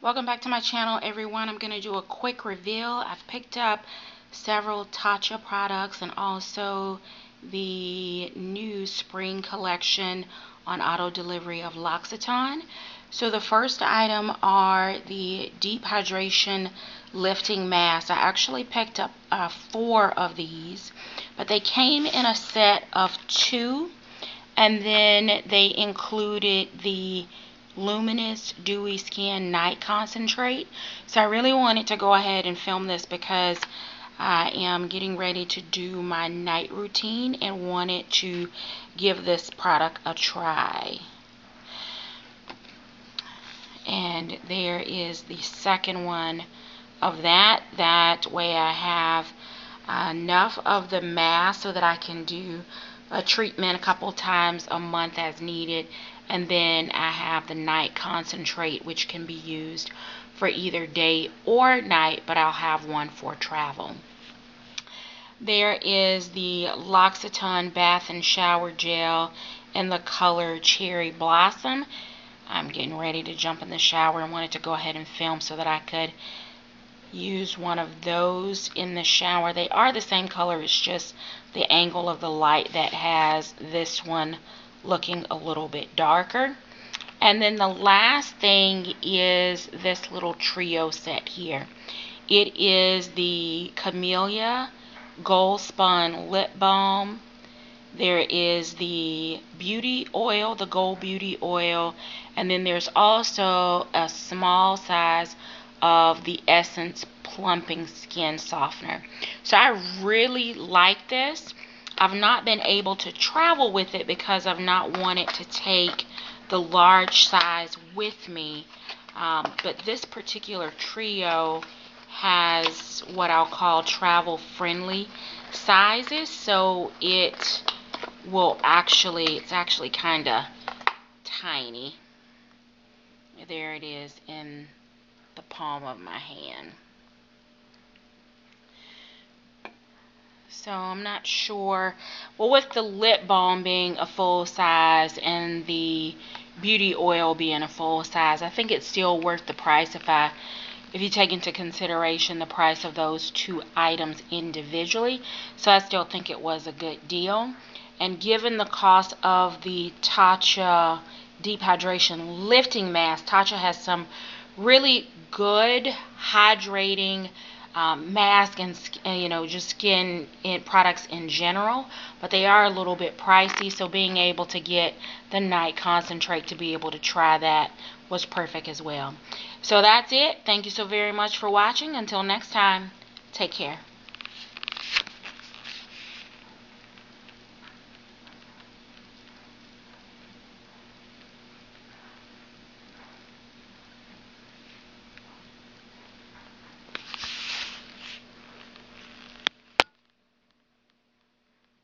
Welcome back to my channel, everyone. I'm going to do a quick reveal. I've picked up several Tatcha products and also the new spring collection on auto delivery of L'Occitane. So the first item are the deep hydration lifting masks. I actually picked up 4 of these, but they came in a set of 2, and then they included the Luminous Dewy Skin Night Concentrate. So I really wanted to go ahead and film this because I am getting ready to do my night routine and wanted to give this product a try. And there is the second one of that. That way I have enough of the mask so that I can do a treatment a couple times a month as needed. And then I have the night concentrate, which can be used for either day or night, but I'll have one for travel. There is the L'Occitane Bath and Shower Gel in the color Cherry Blossom. I'm getting ready to jump in the shower and wanted to go ahead and film so that I could use one of those in the shower. They are the same color, it's just the angle of the light that has this one looking a little bit darker. And then the last thing is this little trio set here. It is the Camellia Gold Spun Lip Balm. There is the beauty oil, the Gold Beauty Oil, and then there's also a small size of the Essence Plumping Skin Softener. So I really like this. I've not been able to travel with it because I've not wanted to take the large size with me. But this particular trio has what I'll call travel friendly sizes. So it's actually kind of tiny. There it is in the palm of my hand. So I'm not sure. Well, with the lip balm being a full size and the beauty oil being a full size, I think it's still worth the price if you take into consideration the price of those 2 items individually. So I still think it was a good deal. And given the cost of the Tatcha Deep Hydration Lifting Mask, Tatcha has some really good hydrating mask and just skin products in general, but they are a little bit pricey, so being able to get the night concentrate to be able to try that was perfect as well. So that's it. Thank you so very much for watching. Until next time, take care.